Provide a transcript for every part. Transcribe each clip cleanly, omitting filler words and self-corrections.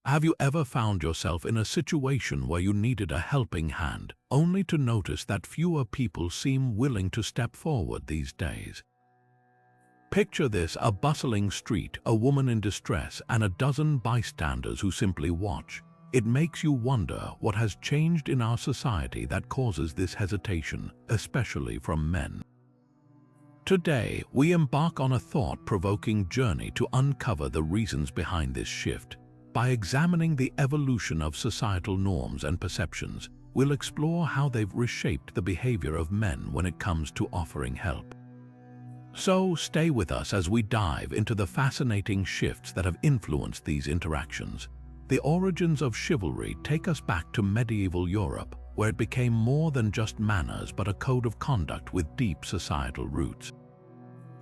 Have you ever found yourself in a situation where you needed a helping hand, only to notice that fewer people seem willing to step forward these days? Picture this: a bustling street, a woman in distress, and a dozen bystanders who simply watch. It makes you wonder what has changed in our society that causes this hesitation, especially from men. Today, we embark on a thought-provoking journey to uncover the reasons behind this shift. By examining the evolution of societal norms and perceptions, we'll explore how they've reshaped the behavior of men when it comes to offering help. So, stay with us as we dive into the fascinating shifts that have influenced these interactions. The origins of chivalry take us back to medieval Europe, where it became more than just manners but a code of conduct with deep societal roots.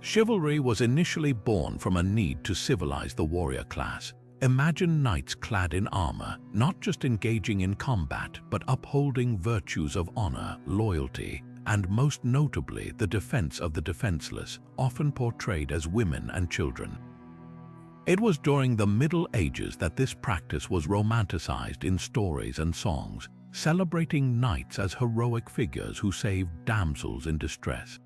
Chivalry was initially born from a need to civilize the warrior class. Imagine knights clad in armor, not just engaging in combat, but upholding virtues of honor, loyalty, and most notably the defense of the defenseless, often portrayed as women and children. It was during the Middle Ages that this practice was romanticized in stories and songs, celebrating knights as heroic figures who saved damsels in distress.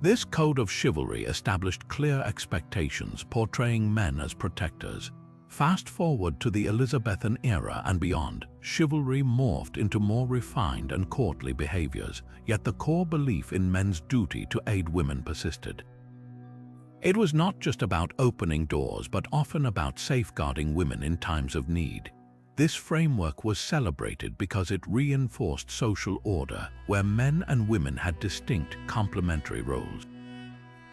This code of chivalry established clear expectations, portraying men as protectors. Fast forward to the Elizabethan era and beyond, chivalry morphed into more refined and courtly behaviors, yet the core belief in men's duty to aid women persisted. It was not just about opening doors, but often about safeguarding women in times of need. This framework was celebrated because it reinforced social order, where men and women had distinct, complementary roles.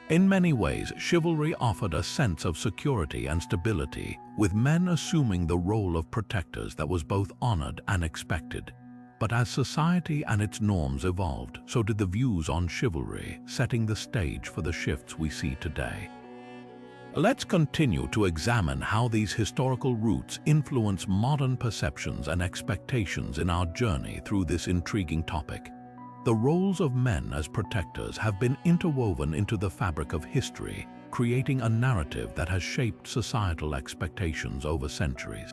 In many ways, chivalry offered a sense of security and stability, with men assuming the role of protectors that was both honored and expected. But as society and its norms evolved, so did the views on chivalry, setting the stage for the shifts we see today. Let's continue to examine how these historical roots influence modern perceptions and expectations in our journey through this intriguing topic. The roles of men as protectors have been interwoven into the fabric of history, creating a narrative that has shaped societal expectations over centuries.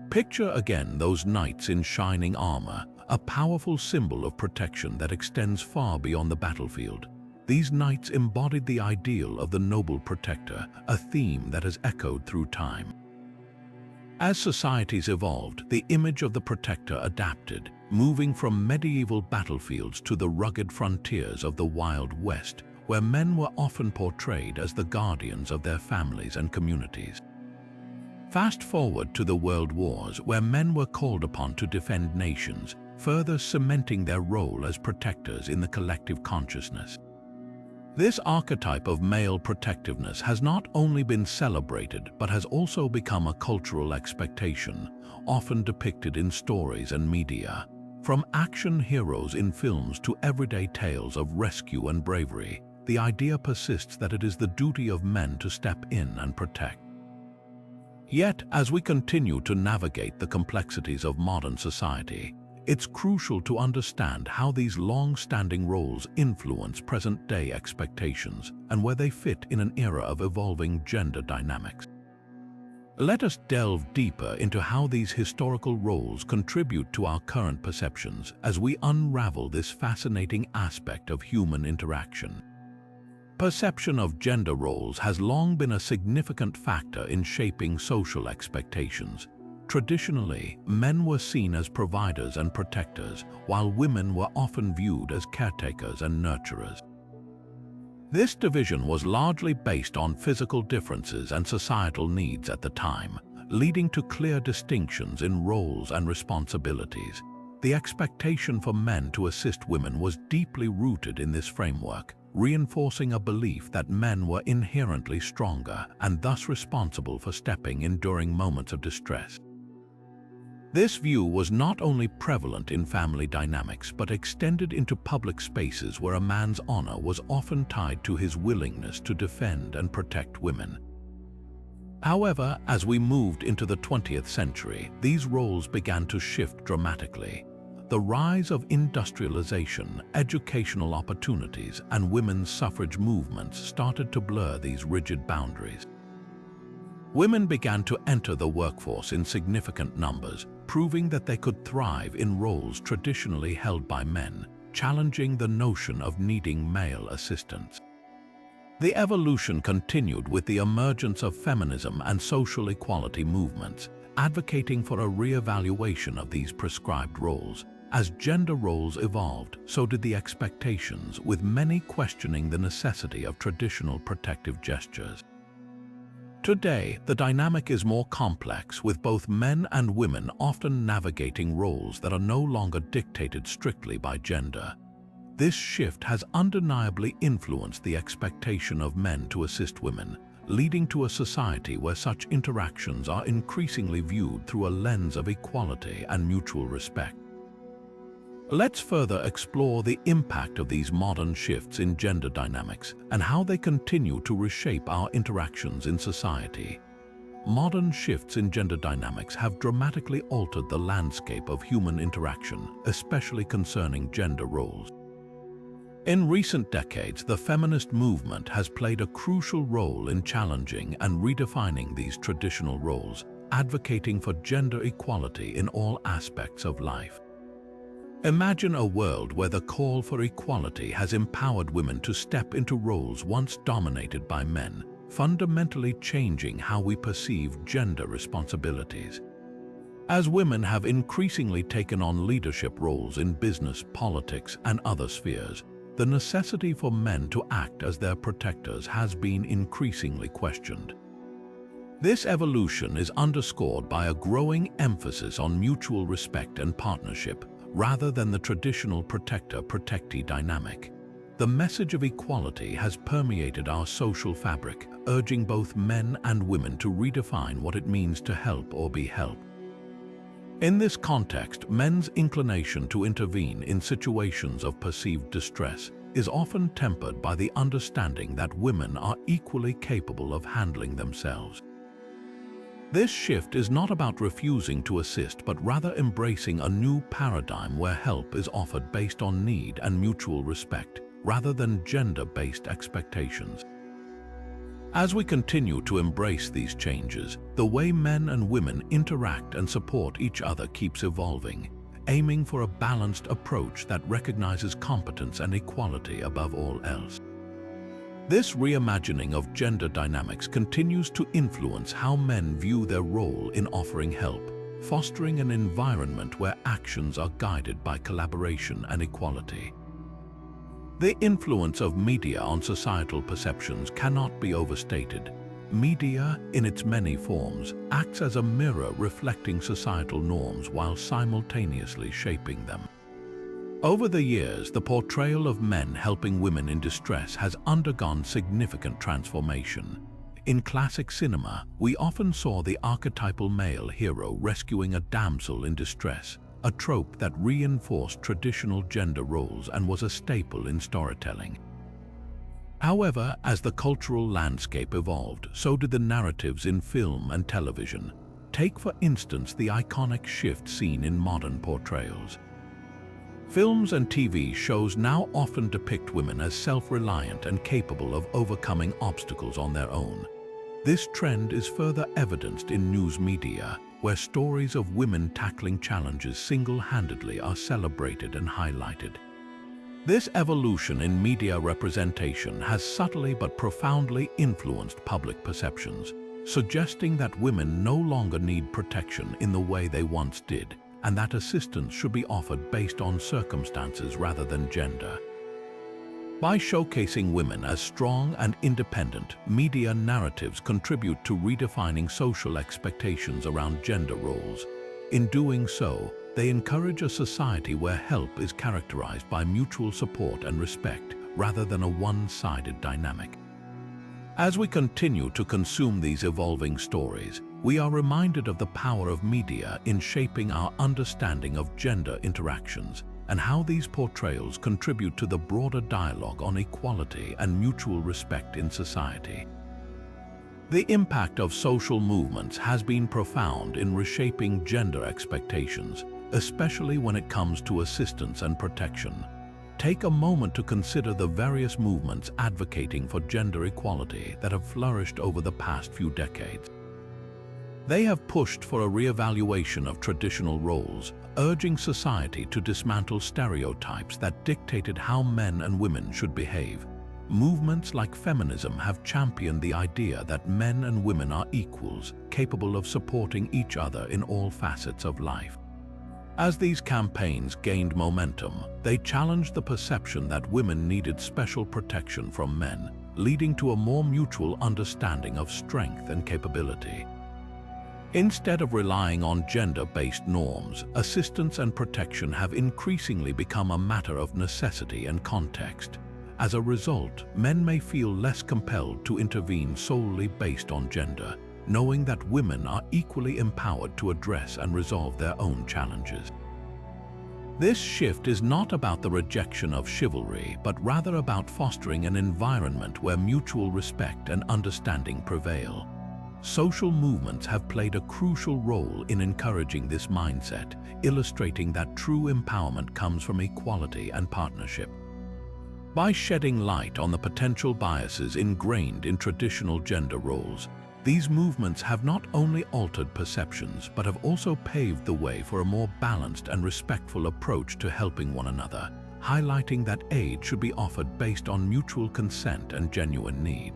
Picture again those knights in shining armor, a powerful symbol of protection that extends far beyond the battlefield. These knights embodied the ideal of the noble protector, a theme that has echoed through time. As societies evolved, the image of the protector adapted, moving from medieval battlefields to the rugged frontiers of the Wild West, where men were often portrayed as the guardians of their families and communities. Fast forward to the World Wars, where men were called upon to defend nations, further cementing their role as protectors in the collective consciousness. This archetype of male protectiveness has not only been celebrated, but has also become a cultural expectation, often depicted in stories and media. From action heroes in films to everyday tales of rescue and bravery, the idea persists that it is the duty of men to step in and protect. Yet, as we continue to navigate the complexities of modern society, it's crucial to understand how these long-standing roles influence present-day expectations and where they fit in an era of evolving gender dynamics. Let us delve deeper into how these historical roles contribute to our current perceptions as we unravel this fascinating aspect of human interaction. Perception of gender roles has long been a significant factor in shaping social expectations. Traditionally, men were seen as providers and protectors, while women were often viewed as caretakers and nurturers. This division was largely based on physical differences and societal needs at the time, leading to clear distinctions in roles and responsibilities. The expectation for men to assist women was deeply rooted in this framework, reinforcing a belief that men were inherently stronger and thus responsible for stepping in during moments of distress. This view was not only prevalent in family dynamics but extended into public spaces where a man's honor was often tied to his willingness to defend and protect women. However, as we moved into the 20th century, these roles began to shift dramatically. The rise of industrialization, educational opportunities, and women's suffrage movements started to blur these rigid boundaries. Women began to enter the workforce in significant numbers, proving that they could thrive in roles traditionally held by men, challenging the notion of needing male assistance. The evolution continued with the emergence of feminism and social equality movements, advocating for a re-evaluation of these prescribed roles. As gender roles evolved, so did the expectations, with many questioning the necessity of traditional protective gestures. Today, the dynamic is more complex, with both men and women often navigating roles that are no longer dictated strictly by gender. This shift has undeniably influenced the expectation of men to assist women, leading to a society where such interactions are increasingly viewed through a lens of equality and mutual respect. Let's further explore the impact of these modern shifts in gender dynamics and how they continue to reshape our interactions in society. Modern shifts in gender dynamics have dramatically altered the landscape of human interaction, especially concerning gender roles. In recent decades, the feminist movement has played a crucial role in challenging and redefining these traditional roles, advocating for gender equality in all aspects of life. Imagine a world where the call for equality has empowered women to step into roles once dominated by men, fundamentally changing how we perceive gender responsibilities. As women have increasingly taken on leadership roles in business, politics, and other spheres, the necessity for men to act as their protectors has been increasingly questioned. This evolution is underscored by a growing emphasis on mutual respect and partnership, rather than the traditional protector-protectee dynamic. The message of equality has permeated our social fabric, urging both men and women to redefine what it means to help or be helped. In this context, men's inclination to intervene in situations of perceived distress is often tempered by the understanding that women are equally capable of handling themselves. This shift is not about refusing to assist, but rather embracing a new paradigm where help is offered based on need and mutual respect, rather than gender-based expectations. As we continue to embrace these changes, the way men and women interact and support each other keeps evolving, aiming for a balanced approach that recognizes competence and equality above all else. This reimagining of gender dynamics continues to influence how men view their role in offering help, fostering an environment where actions are guided by collaboration and equality. The influence of media on societal perceptions cannot be overstated. Media, in its many forms, acts as a mirror reflecting societal norms while simultaneously shaping them. Over the years, the portrayal of men helping women in distress has undergone significant transformation. In classic cinema, we often saw the archetypal male hero rescuing a damsel in distress, a trope that reinforced traditional gender roles and was a staple in storytelling. However, as the cultural landscape evolved, so did the narratives in film and television. Take, for instance, the iconic shift seen in modern portrayals. Films and TV shows now often depict women as self-reliant and capable of overcoming obstacles on their own. This trend is further evidenced in news media, where stories of women tackling challenges single-handedly are celebrated and highlighted. This evolution in media representation has subtly but profoundly influenced public perceptions, suggesting that women no longer need protection in the way they once did, and that assistance should be offered based on circumstances rather than gender. By showcasing women as strong and independent, media narratives contribute to redefining social expectations around gender roles. In doing so, they encourage a society where help is characterized by mutual support and respect, rather than a one-sided dynamic. As we continue to consume these evolving stories, we are reminded of the power of media in shaping our understanding of gender interactions and how these portrayals contribute to the broader dialogue on equality and mutual respect in society. The impact of social movements has been profound in reshaping gender expectations, especially when it comes to assistance and protection. Take a moment to consider the various movements advocating for gender equality that have flourished over the past few decades. They have pushed for a re-evaluation of traditional roles, urging society to dismantle stereotypes that dictated how men and women should behave. Movements like feminism have championed the idea that men and women are equals, capable of supporting each other in all facets of life. As these campaigns gained momentum, they challenged the perception that women needed special protection from men, leading to a more mutual understanding of strength and capability. Instead of relying on gender-based norms, assistance and protection have increasingly become a matter of necessity and context. As a result, men may feel less compelled to intervene solely based on gender, knowing that women are equally empowered to address and resolve their own challenges. This shift is not about the rejection of chivalry, but rather about fostering an environment where mutual respect and understanding prevail. Social movements have played a crucial role in encouraging this mindset, illustrating that true empowerment comes from equality and partnership. By shedding light on the potential biases ingrained in traditional gender roles, these movements have not only altered perceptions but have also paved the way for a more balanced and respectful approach to helping one another, highlighting that aid should be offered based on mutual consent and genuine need.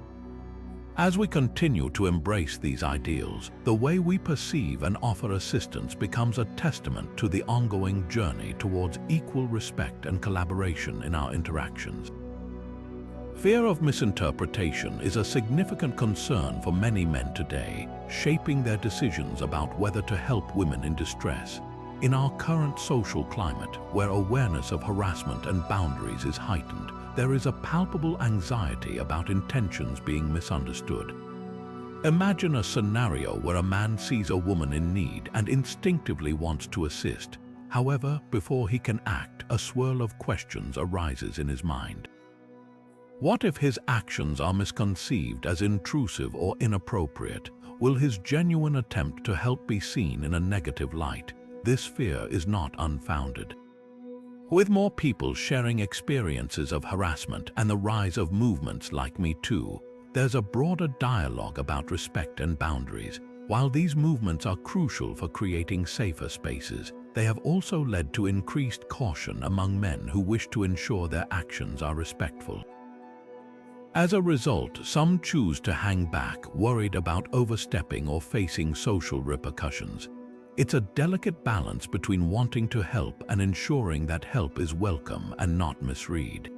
As we continue to embrace these ideals, the way we perceive and offer assistance becomes a testament to the ongoing journey towards equal respect and collaboration in our interactions. Fear of misinterpretation is a significant concern for many men today, shaping their decisions about whether to help women in distress. In our current social climate, where awareness of harassment and boundaries is heightened, there is a palpable anxiety about intentions being misunderstood. Imagine a scenario where a man sees a woman in need and instinctively wants to assist. However, before he can act, a swirl of questions arises in his mind. What if his actions are misconceived as intrusive or inappropriate? Will his genuine attempt to help be seen in a negative light? This fear is not unfounded. With more people sharing experiences of harassment and the rise of movements like Me Too, there's a broader dialogue about respect and boundaries. While these movements are crucial for creating safer spaces, they have also led to increased caution among men who wish to ensure their actions are respectful. As a result, some choose to hang back, worried about overstepping or facing social repercussions. It's a delicate balance between wanting to help and ensuring that help is welcome and not misread.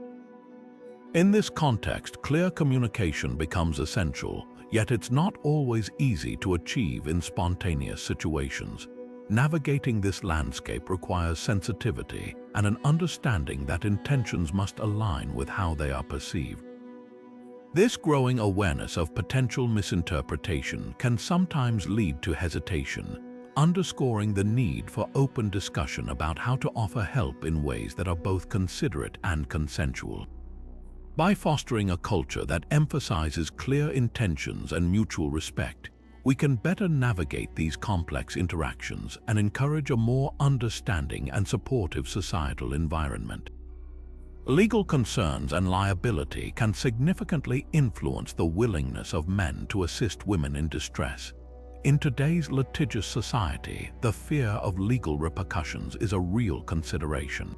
In this context, clear communication becomes essential, yet it's not always easy to achieve in spontaneous situations. Navigating this landscape requires sensitivity and an understanding that intentions must align with how they are perceived. This growing awareness of potential misinterpretation can sometimes lead to hesitation, underscoring the need for open discussion about how to offer help in ways that are both considerate and consensual. By fostering a culture that emphasizes clear intentions and mutual respect, we can better navigate these complex interactions and encourage a more understanding and supportive societal environment. Legal concerns and liability can significantly influence the willingness of men to assist women in distress. In today's litigious society, the fear of legal repercussions is a real consideration.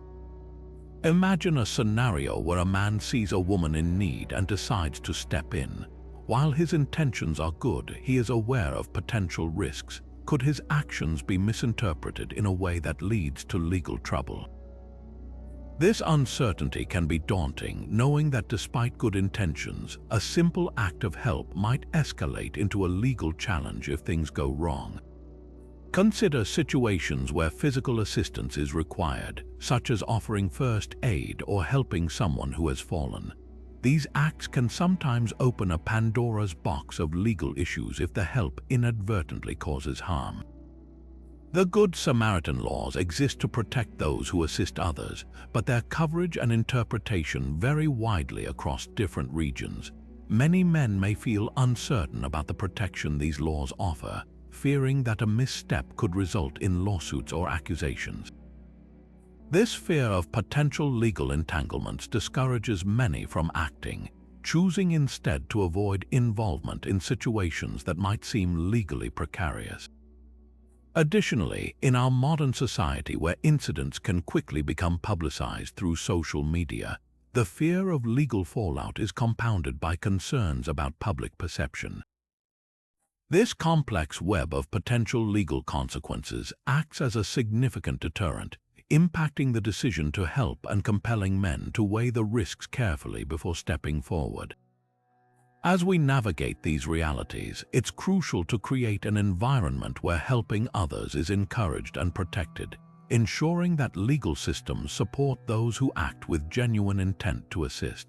Imagine a scenario where a man sees a woman in need and decides to step in. While his intentions are good, he is aware of potential risks. Could his actions be misinterpreted in a way that leads to legal trouble? This uncertainty can be daunting, knowing that despite good intentions, a simple act of help might escalate into a legal challenge if things go wrong. Consider situations where physical assistance is required, such as offering first aid or helping someone who has fallen. These acts can sometimes open a Pandora's box of legal issues if the help inadvertently causes harm. The Good Samaritan laws exist to protect those who assist others, but their coverage and interpretation vary widely across different regions. Many men may feel uncertain about the protection these laws offer, fearing that a misstep could result in lawsuits or accusations. This fear of potential legal entanglements discourages many from acting, choosing instead to avoid involvement in situations that might seem legally precarious. Additionally, in our modern society where incidents can quickly become publicized through social media, the fear of legal fallout is compounded by concerns about public perception. This complex web of potential legal consequences acts as a significant deterrent, impacting the decision to help and compelling men to weigh the risks carefully before stepping forward. As we navigate these realities, it's crucial to create an environment where helping others is encouraged and protected, ensuring that legal systems support those who act with genuine intent to assist.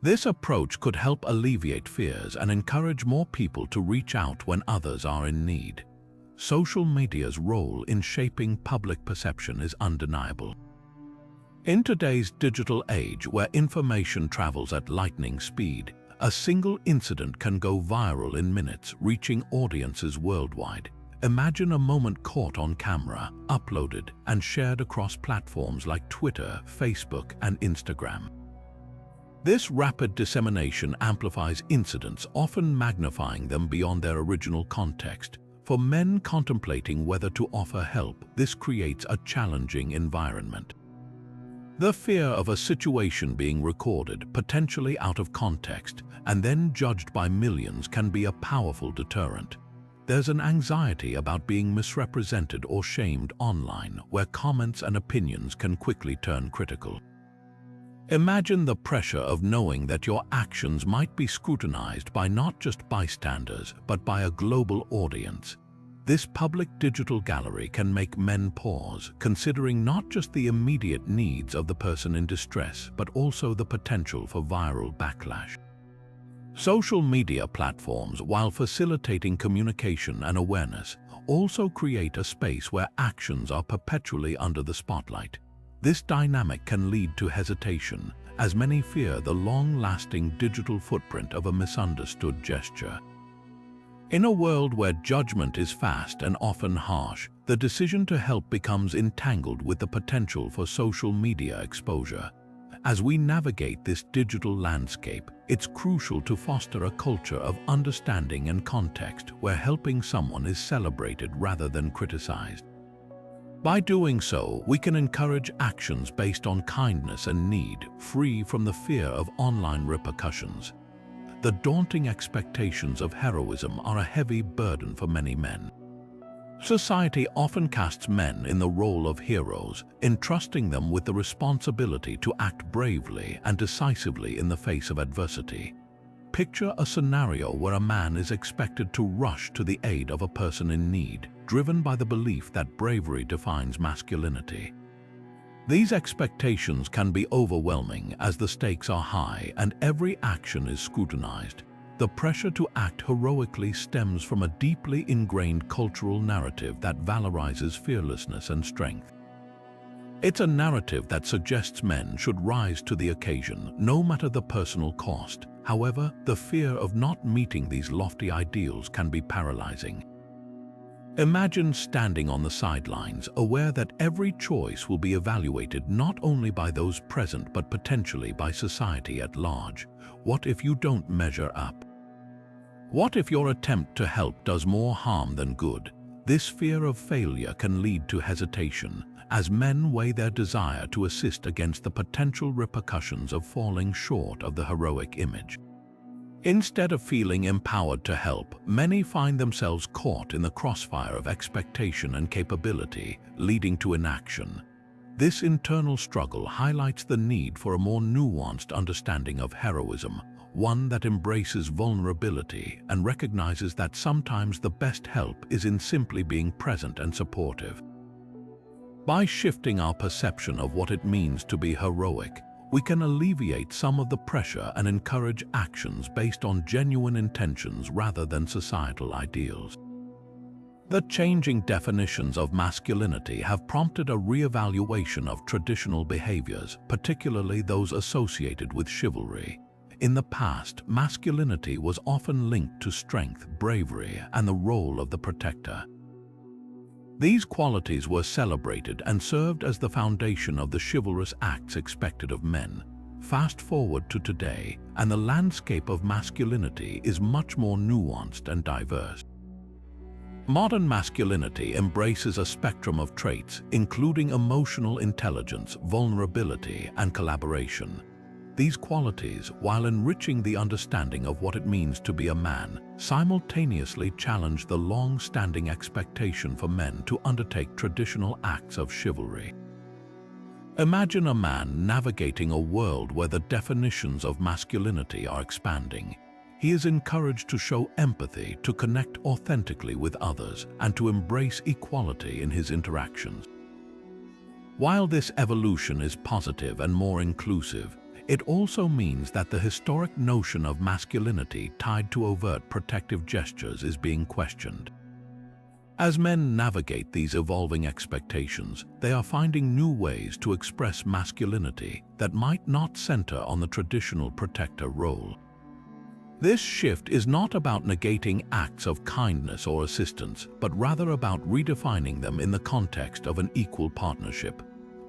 This approach could help alleviate fears and encourage more people to reach out when others are in need. Social media's role in shaping public perception is undeniable. In today's digital age where information travels at lightning speed, a single incident can go viral in minutes, reaching audiences worldwide. Imagine a moment caught on camera, uploaded, and shared across platforms like Twitter, Facebook, and Instagram. This rapid dissemination amplifies incidents, often magnifying them beyond their original context. For men contemplating whether to offer help, this creates a challenging environment. The fear of a situation being recorded, potentially out of context, and then judged by millions can be a powerful deterrent. There's an anxiety about being misrepresented or shamed online, where comments and opinions can quickly turn critical. Imagine the pressure of knowing that your actions might be scrutinized by not just bystanders, but by a global audience. This public digital gallery can make men pause, considering not just the immediate needs of the person in distress, but also the potential for viral backlash. Social media platforms, while facilitating communication and awareness, also create a space where actions are perpetually under the spotlight. This dynamic can lead to hesitation, as many fear the long-lasting digital footprint of a misunderstood gesture. In a world where judgment is fast and often harsh, the decision to help becomes entangled with the potential for social media exposure. As we navigate this digital landscape, it's crucial to foster a culture of understanding and context where helping someone is celebrated rather than criticized. By doing so, we can encourage actions based on kindness and need, free from the fear of online repercussions. The daunting expectations of heroism are a heavy burden for many men. Society often casts men in the role of heroes, entrusting them with the responsibility to act bravely and decisively in the face of adversity. Picture a scenario where a man is expected to rush to the aid of a person in need, driven by the belief that bravery defines masculinity. These expectations can be overwhelming as the stakes are high and every action is scrutinized. The pressure to act heroically stems from a deeply ingrained cultural narrative that valorizes fearlessness and strength. It's a narrative that suggests men should rise to the occasion, no matter the personal cost. However, the fear of not meeting these lofty ideals can be paralyzing. Imagine standing on the sidelines, aware that every choice will be evaluated not only by those present but potentially by society at large. What if you don't measure up? What if your attempt to help does more harm than good? This fear of failure can lead to hesitation, as men weigh their desire to assist against the potential repercussions of falling short of the heroic image. Instead of feeling empowered to help, many find themselves caught in the crossfire of expectation and capability, leading to inaction. This internal struggle highlights the need for a more nuanced understanding of heroism, one that embraces vulnerability and recognizes that sometimes the best help is in simply being present and supportive. By shifting our perception of what it means to be heroic, we can alleviate some of the pressure and encourage actions based on genuine intentions rather than societal ideals. The changing definitions of masculinity have prompted a re-evaluation of traditional behaviors, particularly those associated with chivalry. In the past, masculinity was often linked to strength, bravery, and the role of the protector. These qualities were celebrated and served as the foundation of the chivalrous acts expected of men. Fast forward to today, and the landscape of masculinity is much more nuanced and diverse. Modern masculinity embraces a spectrum of traits, including emotional intelligence, vulnerability, and collaboration. These qualities, while enriching the understanding of what it means to be a man, simultaneously challenge the long-standing expectation for men to undertake traditional acts of chivalry. Imagine a man navigating a world where the definitions of masculinity are expanding. He is encouraged to show empathy, to connect authentically with others, and to embrace equality in his interactions. While this evolution is positive and more inclusive, it also means that the historic notion of masculinity tied to overt protective gestures is being questioned. As men navigate these evolving expectations, they are finding new ways to express masculinity that might not center on the traditional protector role. This shift is not about negating acts of kindness or assistance, but rather about redefining them in the context of an equal partnership.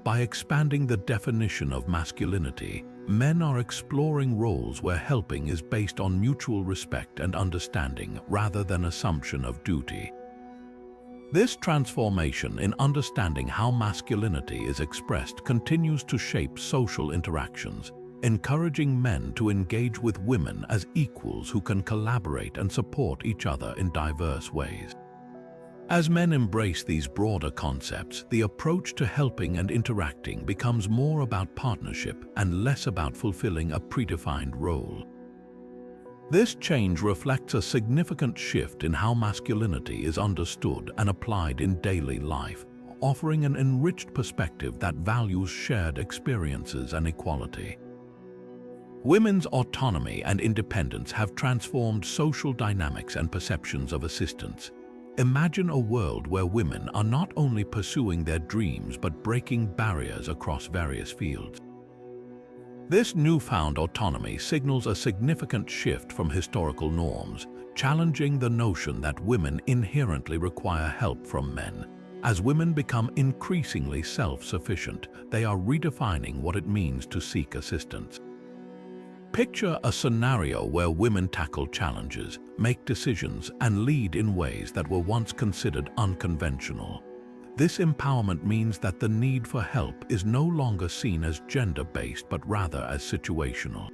By expanding the definition of masculinity, men are exploring roles where helping is based on mutual respect and understanding rather than assumption of duty. This transformation in understanding how masculinity is expressed continues to shape social interactions, encouraging men to engage with women as equals who can collaborate and support each other in diverse ways. As men embrace these broader concepts, the approach to helping and interacting becomes more about partnership and less about fulfilling a predefined role. This change reflects a significant shift in how masculinity is understood and applied in daily life, offering an enriched perspective that values shared experiences and equality. Women's autonomy and independence have transformed social dynamics and perceptions of assistance. Imagine a world where women are not only pursuing their dreams but breaking barriers across various fields. This newfound autonomy signals a significant shift from historical norms, challenging the notion that women inherently require help from men. As women become increasingly self-sufficient, they are redefining what it means to seek assistance. Picture a scenario where women tackle challenges, make decisions, and lead in ways that were once considered unconventional. This empowerment means that the need for help is no longer seen as gender-based but rather as situational.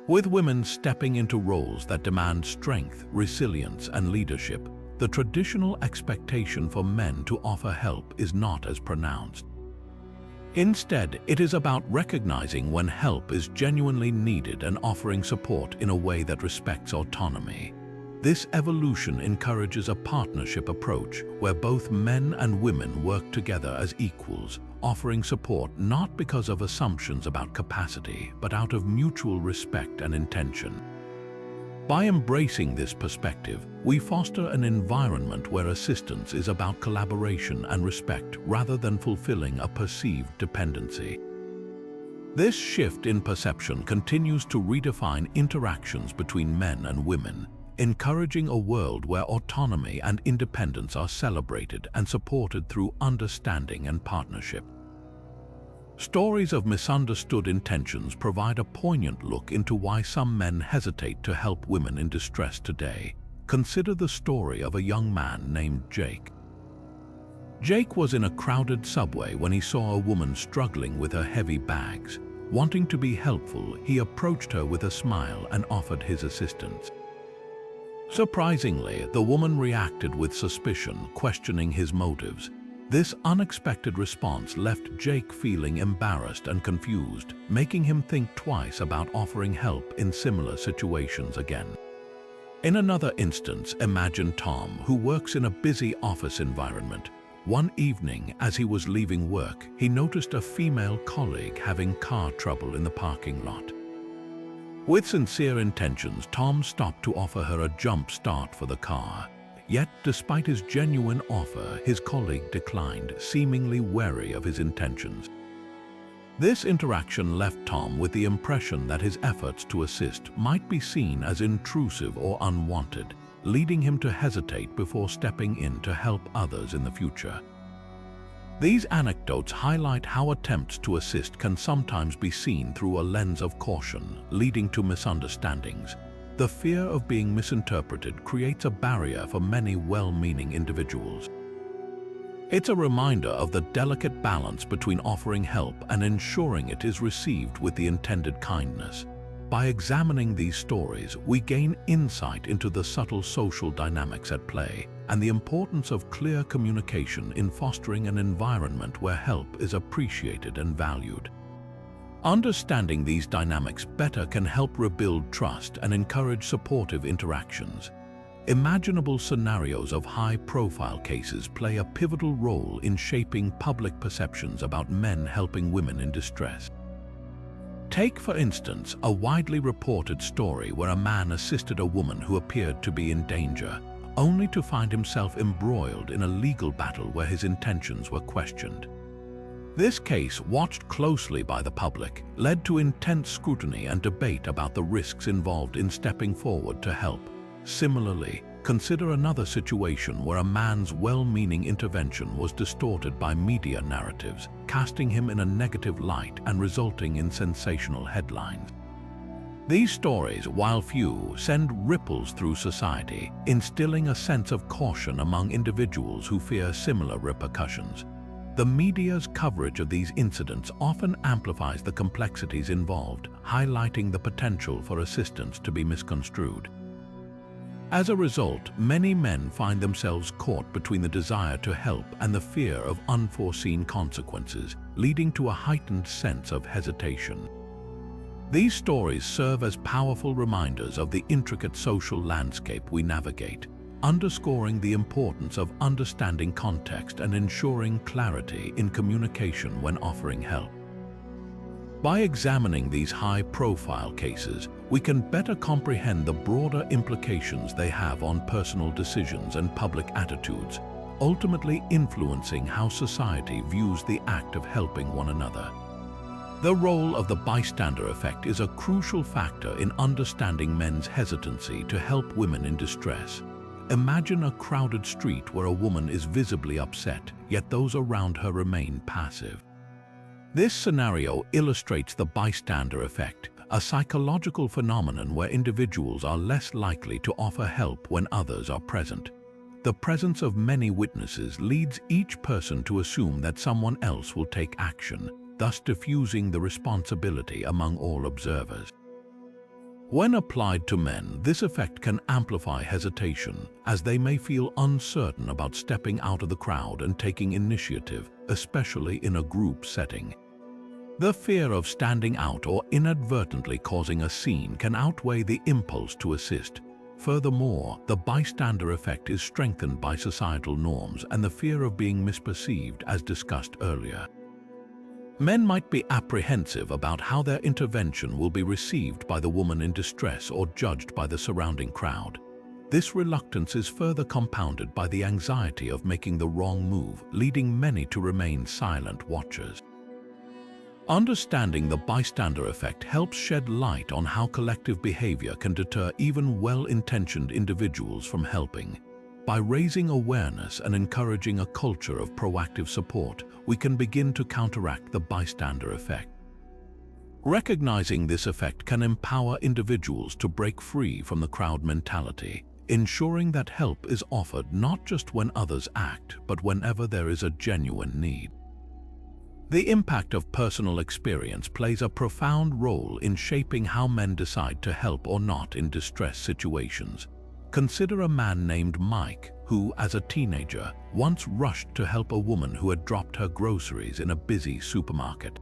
With women stepping into roles that demand strength, resilience, and leadership, the traditional expectation for men to offer help is not as pronounced. Instead, it is about recognizing when help is genuinely needed and offering support in a way that respects autonomy. This evolution encourages a partnership approach where both men and women work together as equals, offering support not because of assumptions about capacity, but out of mutual respect and intention. By embracing this perspective, we foster an environment where assistance is about collaboration and respect rather than fulfilling a perceived dependency. This shift in perception continues to redefine interactions between men and women, encouraging a world where autonomy and independence are celebrated and supported through understanding and partnership. Stories of misunderstood intentions provide a poignant look into why some men hesitate to help women in distress today. Consider the story of a young man named Jake. Jake was in a crowded subway when he saw a woman struggling with her heavy bags. Wanting to be helpful, he approached her with a smile and offered his assistance. Surprisingly, the woman reacted with suspicion, questioning his motives. This unexpected response left Jake feeling embarrassed and confused, making him think twice about offering help in similar situations again. In another instance, imagine Tom, who works in a busy office environment. One evening, as he was leaving work, he noticed a female colleague having car trouble in the parking lot. With sincere intentions, Tom stopped to offer her a jump start for the car. Yet, despite his genuine offer, his colleague declined, seemingly wary of his intentions. This interaction left Tom with the impression that his efforts to assist might be seen as intrusive or unwanted, leading him to hesitate before stepping in to help others in the future. These anecdotes highlight how attempts to assist can sometimes be seen through a lens of caution, leading to misunderstandings. The fear of being misinterpreted creates a barrier for many well-meaning individuals. It's a reminder of the delicate balance between offering help and ensuring it is received with the intended kindness. By examining these stories, we gain insight into the subtle social dynamics at play and the importance of clear communication in fostering an environment where help is appreciated and valued. Understanding these dynamics better can help rebuild trust and encourage supportive interactions. Imaginable scenarios of high-profile cases play a pivotal role in shaping public perceptions about men helping women in distress. Take, for instance, a widely reported story where a man assisted a woman who appeared to be in danger, only to find himself embroiled in a legal battle where his intentions were questioned. This case, watched closely by the public, led to intense scrutiny and debate about the risks involved in stepping forward to help. Similarly, consider another situation where a man's well-meaning intervention was distorted by media narratives, casting him in a negative light and resulting in sensational headlines. These stories, while few, send ripples through society, instilling a sense of caution among individuals who fear similar repercussions. The media's coverage of these incidents often amplifies the complexities involved, highlighting the potential for assistance to be misconstrued. As a result, many men find themselves caught between the desire to help and the fear of unforeseen consequences, leading to a heightened sense of hesitation. These stories serve as powerful reminders of the intricate social landscape we navigate, underscoring the importance of understanding context and ensuring clarity in communication when offering help. By examining these high-profile cases, we can better comprehend the broader implications they have on personal decisions and public attitudes, ultimately influencing how society views the act of helping one another. The role of the bystander effect is a crucial factor in understanding men's hesitancy to help women in distress. Imagine a crowded street where a woman is visibly upset, yet those around her remain passive. This scenario illustrates the bystander effect, a psychological phenomenon where individuals are less likely to offer help when others are present. The presence of many witnesses leads each person to assume that someone else will take action, thus diffusing the responsibility among all observers. When applied to men, this effect can amplify hesitation, as they may feel uncertain about stepping out of the crowd and taking initiative, especially in a group setting. The fear of standing out or inadvertently causing a scene can outweigh the impulse to assist. Furthermore, the bystander effect is strengthened by societal norms and the fear of being misperceived, as discussed earlier. Men might be apprehensive about how their intervention will be received by the woman in distress or judged by the surrounding crowd. This reluctance is further compounded by the anxiety of making the wrong move, leading many to remain silent watchers. Understanding the bystander effect helps shed light on how collective behavior can deter even well-intentioned individuals from helping. By raising awareness and encouraging a culture of proactive support, we can begin to counteract the bystander effect. Recognizing this effect can empower individuals to break free from the crowd mentality, ensuring that help is offered not just when others act, but whenever there is a genuine need. The impact of personal experience plays a profound role in shaping how men decide to help or not in distress situations. Consider a man named Mike, who, as a teenager, once rushed to help a woman who had dropped her groceries in a busy supermarket.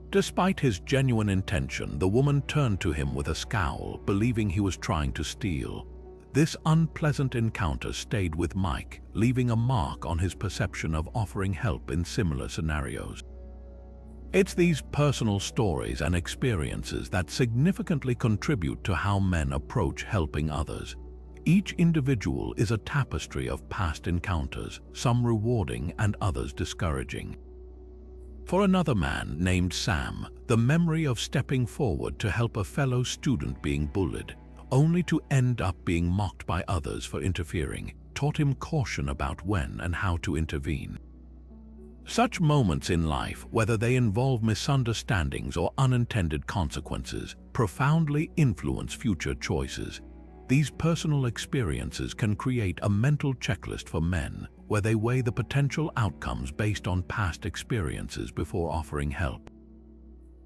Despite his genuine intention, the woman turned to him with a scowl, believing he was trying to steal. This unpleasant encounter stayed with Mike, leaving a mark on his perception of offering help in similar scenarios. It's these personal stories and experiences that significantly contribute to how men approach helping others. Each individual is a tapestry of past encounters, some rewarding and others discouraging. For another man named Sam, the memory of stepping forward to help a fellow student being bullied, only to end up being mocked by others for interfering, taught him caution about when and how to intervene. Such moments in life, whether they involve misunderstandings or unintended consequences, profoundly influence future choices. These personal experiences can create a mental checklist for men, where they weigh the potential outcomes based on past experiences before offering help.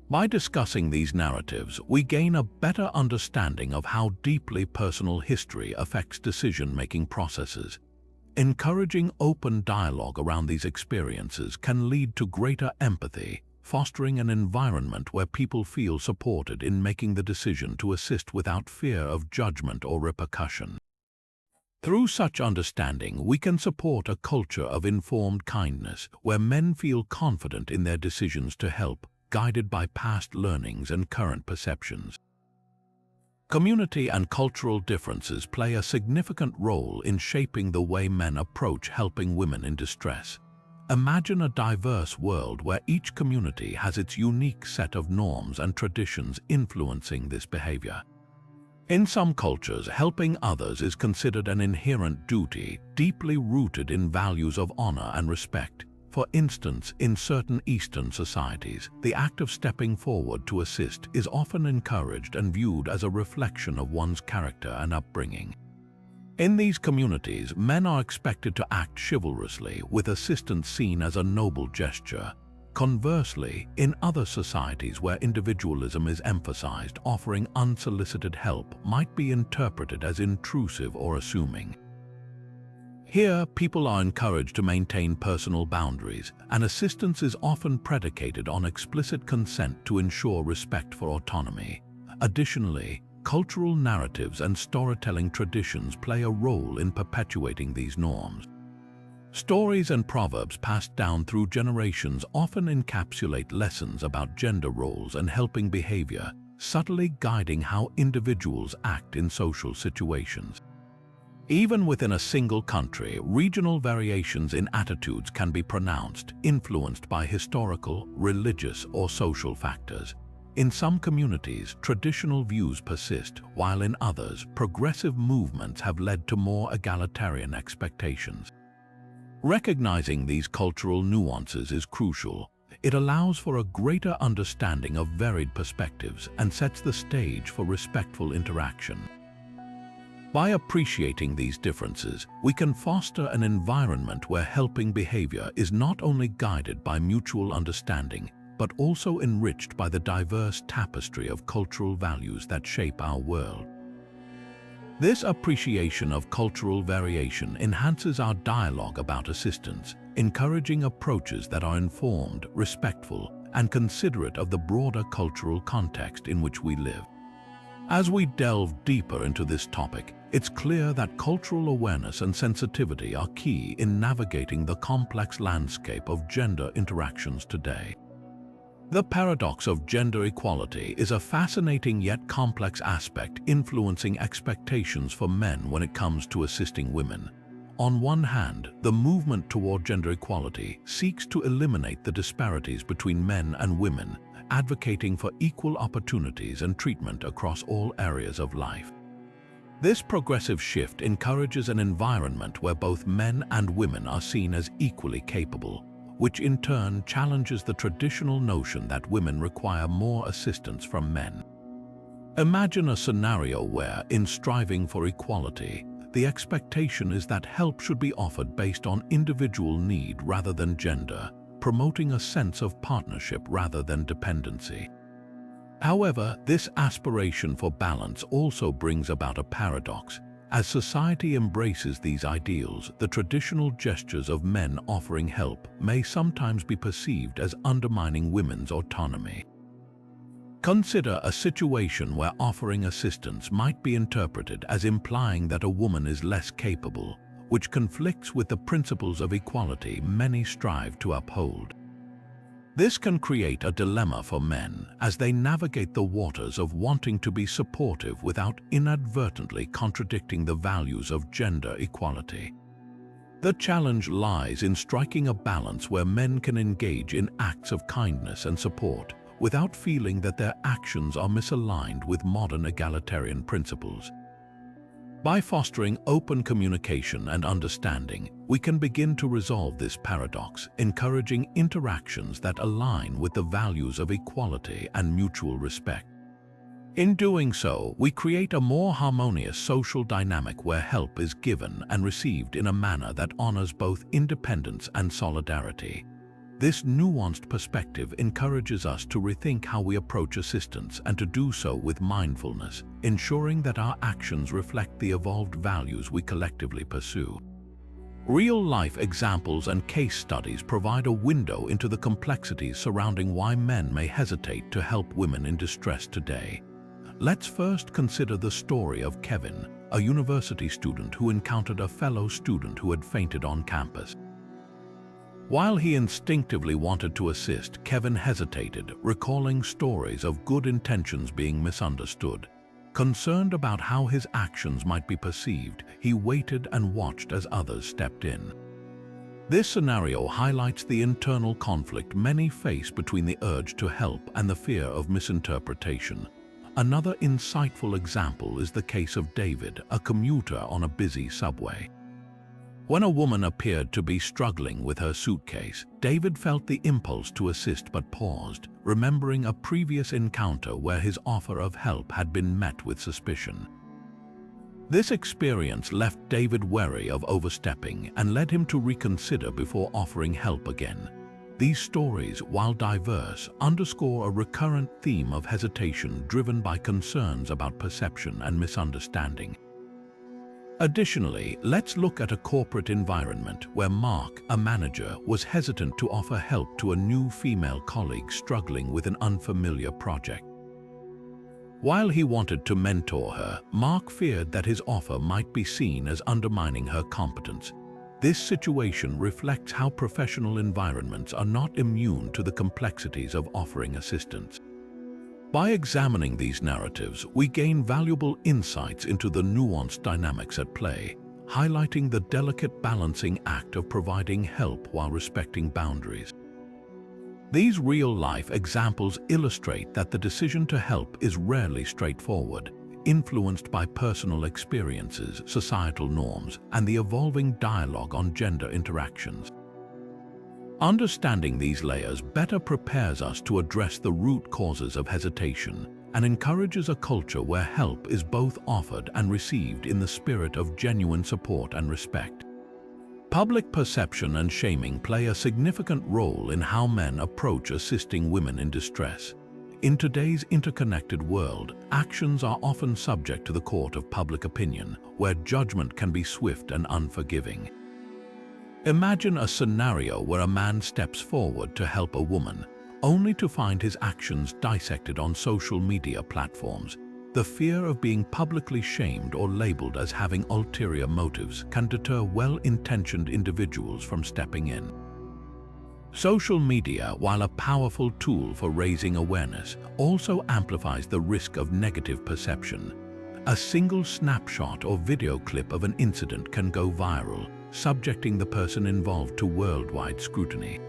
By discussing these narratives, we gain a better understanding of how deeply personal history affects decision-making processes. Encouraging open dialogue around these experiences can lead to greater empathy, fostering an environment where people feel supported in making the decision to assist without fear of judgment or repercussion. Through such understanding, we can support a culture of informed kindness, where men feel confident in their decisions to help, guided by past learnings and current perceptions. Community and cultural differences play a significant role in shaping the way men approach helping women in distress. Imagine a diverse world where each community has its unique set of norms and traditions influencing this behavior. In some cultures, helping others is considered an inherent duty, deeply rooted in values of honor and respect. For instance, in certain Eastern societies, the act of stepping forward to assist is often encouraged and viewed as a reflection of one's character and upbringing. In these communities, men are expected to act chivalrously, with assistance seen as a noble gesture. Conversely, in other societies where individualism is emphasized, offering unsolicited help might be interpreted as intrusive or assuming. Here, people are encouraged to maintain personal boundaries, and assistance is often predicated on explicit consent to ensure respect for autonomy. Additionally, cultural narratives and storytelling traditions play a role in perpetuating these norms. Stories and proverbs passed down through generations often encapsulate lessons about gender roles and helping behavior, subtly guiding how individuals act in social situations. Even within a single country, regional variations in attitudes can be pronounced, influenced by historical, religious, or social factors. In some communities, traditional views persist, while in others, progressive movements have led to more egalitarian expectations. Recognizing these cultural nuances is crucial. It allows for a greater understanding of varied perspectives and sets the stage for respectful interaction. By appreciating these differences, we can foster an environment where helping behavior is not only guided by mutual understanding, but also enriched by the diverse tapestry of cultural values that shape our world. This appreciation of cultural variation enhances our dialogue about assistance, encouraging approaches that are informed, respectful, and considerate of the broader cultural context in which we live. As we delve deeper into this topic, it's clear that cultural awareness and sensitivity are key in navigating the complex landscape of gender interactions today. The paradox of gender equality is a fascinating yet complex aspect influencing expectations for men when it comes to assisting women. On one hand, the movement toward gender equality seeks to eliminate the disparities between men and women, advocating for equal opportunities and treatment across all areas of life. This progressive shift encourages an environment where both men and women are seen as equally capable, which in turn challenges the traditional notion that women require more assistance from men. Imagine a scenario where, in striving for equality, the expectation is that help should be offered based on individual need rather than gender, promoting a sense of partnership rather than dependency. However, this aspiration for balance also brings about a paradox. As society embraces these ideals, the traditional gestures of men offering help may sometimes be perceived as undermining women's autonomy. Consider a situation where offering assistance might be interpreted as implying that a woman is less capable, which conflicts with the principles of equality many strive to uphold. This can create a dilemma for men as they navigate the waters of wanting to be supportive without inadvertently contradicting the values of gender equality. The challenge lies in striking a balance where men can engage in acts of kindness and support without feeling that their actions are misaligned with modern egalitarian principles. By fostering open communication and understanding, we can begin to resolve this paradox, encouraging interactions that align with the values of equality and mutual respect. In doing so, we create a more harmonious social dynamic where help is given and received in a manner that honors both independence and solidarity. This nuanced perspective encourages us to rethink how we approach assistance and to do so with mindfulness, ensuring that our actions reflect the evolved values we collectively pursue. Real-life examples and case studies provide a window into the complexities surrounding why men may hesitate to help women in distress today. Let's first consider the story of Kevin, a university student who encountered a fellow student who had fainted on campus. While he instinctively wanted to assist, Kevin hesitated, recalling stories of good intentions being misunderstood. Concerned about how his actions might be perceived, he waited and watched as others stepped in. This scenario highlights the internal conflict many face between the urge to help and the fear of misinterpretation. Another insightful example is the case of David, a commuter on a busy subway. When a woman appeared to be struggling with her suitcase, David felt the impulse to assist but paused, remembering a previous encounter where his offer of help had been met with suspicion. This experience left David wary of overstepping and led him to reconsider before offering help again. These stories, while diverse, underscore a recurrent theme of hesitation driven by concerns about perception and misunderstanding. Additionally, let's look at a corporate environment where Mark, a manager, was hesitant to offer help to a new female colleague struggling with an unfamiliar project. While he wanted to mentor her, Mark feared that his offer might be seen as undermining her competence. This situation reflects how professional environments are not immune to the complexities of offering assistance. By examining these narratives, we gain valuable insights into the nuanced dynamics at play, highlighting the delicate balancing act of providing help while respecting boundaries. These real-life examples illustrate that the decision to help is rarely straightforward, influenced by personal experiences, societal norms, and the evolving dialogue on gender interactions. Understanding these layers better prepares us to address the root causes of hesitation and encourages a culture where help is both offered and received in the spirit of genuine support and respect. Public perception and shaming play a significant role in how men approach assisting women in distress. In today's interconnected world, actions are often subject to the court of public opinion, where judgment can be swift and unforgiving. Imagine a scenario where a man steps forward to help a woman, only to find his actions dissected on social media platforms. The fear of being publicly shamed or labeled as having ulterior motives can deter well-intentioned individuals from stepping in. Social media, while a powerful tool for raising awareness, also amplifies the risk of negative perception. A single snapshot or video clip of an incident can go viral, subjecting the person involved to worldwide scrutiny.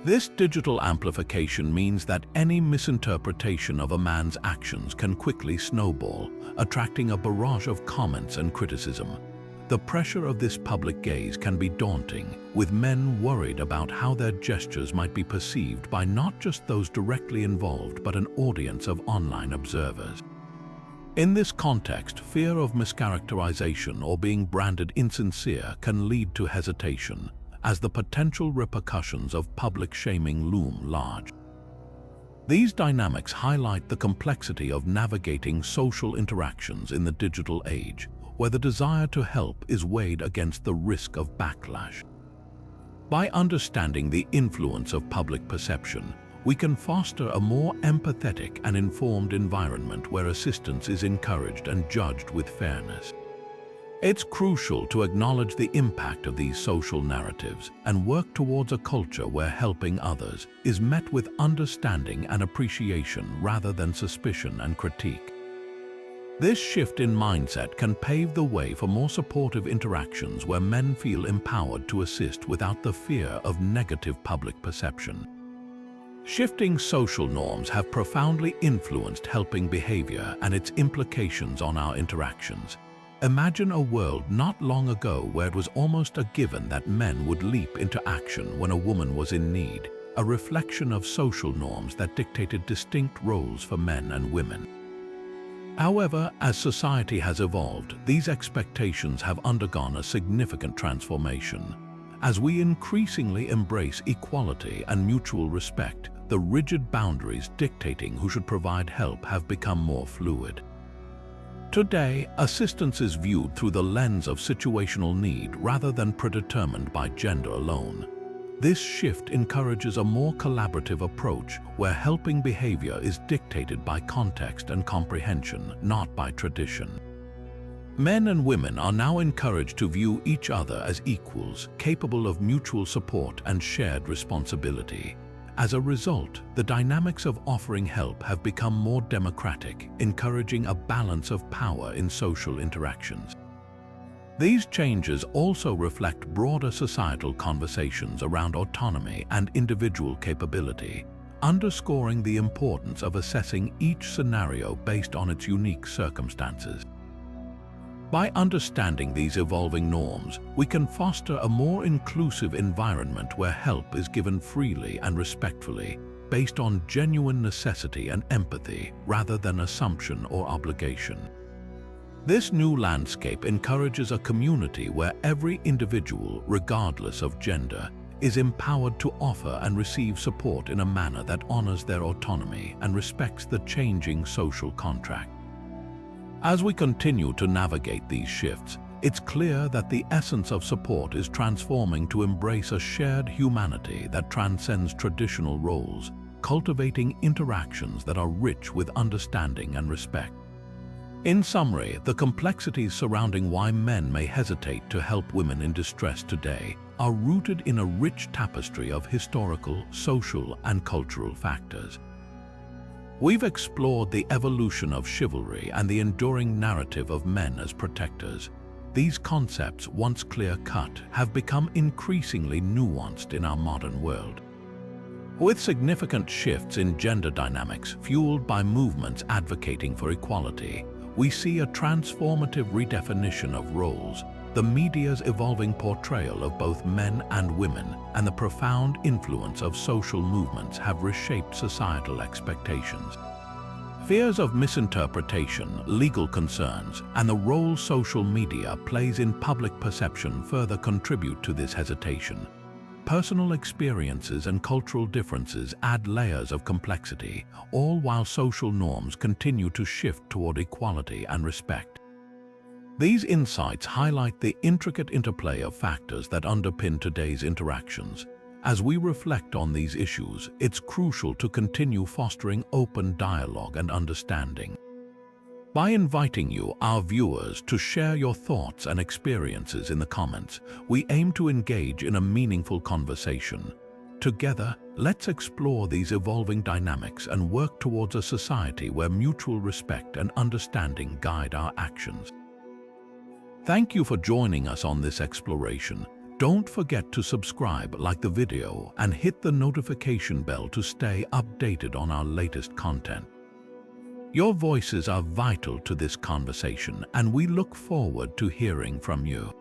This digital amplification means that any misinterpretation of a man's actions can quickly snowball, attracting a barrage of comments and criticism. The pressure of this public gaze can be daunting, with men worried about how their gestures might be perceived by not just those directly involved but an audience of online observers. In this context, fear of mischaracterization or being branded insincere can lead to hesitation, as the potential repercussions of public shaming loom large. These dynamics highlight the complexity of navigating social interactions in the digital age, where the desire to help is weighed against the risk of backlash. By understanding the influence of public perception, we can foster a more empathetic and informed environment where assistance is encouraged and judged with fairness. It's crucial to acknowledge the impact of these social narratives and work towards a culture where helping others is met with understanding and appreciation rather than suspicion and critique. This shift in mindset can pave the way for more supportive interactions where men feel empowered to assist without the fear of negative public perception. Shifting social norms have profoundly influenced helping behavior and its implications on our interactions. Imagine a world not long ago where it was almost a given that men would leap into action when a woman was in need, a reflection of social norms that dictated distinct roles for men and women. However, as society has evolved, these expectations have undergone a significant transformation. As we increasingly embrace equality and mutual respect, the rigid boundaries dictating who should provide help have become more fluid. Today, assistance is viewed through the lens of situational need rather than predetermined by gender alone. This shift encourages a more collaborative approach where helping behavior is dictated by context and comprehension, not by tradition. Men and women are now encouraged to view each other as equals, capable of mutual support and shared responsibility. As a result, the dynamics of offering help have become more democratic, encouraging a balance of power in social interactions. These changes also reflect broader societal conversations around autonomy and individual capability, underscoring the importance of assessing each scenario based on its unique circumstances. By understanding these evolving norms, we can foster a more inclusive environment where help is given freely and respectfully, based on genuine necessity and empathy rather than assumption or obligation. This new landscape encourages a community where every individual, regardless of gender, is empowered to offer and receive support in a manner that honors their autonomy and respects the changing social contract. As we continue to navigate these shifts, it's clear that the essence of support is transforming to embrace a shared humanity that transcends traditional roles, cultivating interactions that are rich with understanding and respect. In summary, the complexities surrounding why men may hesitate to help women in distress today are rooted in a rich tapestry of historical, social, and cultural factors. We've explored the evolution of chivalry and the enduring narrative of men as protectors. These concepts, once clear-cut, have become increasingly nuanced in our modern world. With significant shifts in gender dynamics fueled by movements advocating for equality, we see a transformative redefinition of roles, the media's evolving portrayal of both men and women, and the profound influence of social movements have reshaped societal expectations. Fears of misinterpretation, legal concerns, and the role social media plays in public perception further contribute to this hesitation. Personal experiences and cultural differences add layers of complexity, all while social norms continue to shift toward equality and respect. These insights highlight the intricate interplay of factors that underpin today's interactions. As we reflect on these issues, it's crucial to continue fostering open dialogue and understanding. By inviting you, our viewers, to share your thoughts and experiences in the comments, we aim to engage in a meaningful conversation. Together, let's explore these evolving dynamics and work towards a society where mutual respect and understanding guide our actions. Thank you for joining us on this exploration. Don't forget to subscribe, like the video, and hit the notification bell to stay updated on our latest content. Your voices are vital to this conversation, and we look forward to hearing from you.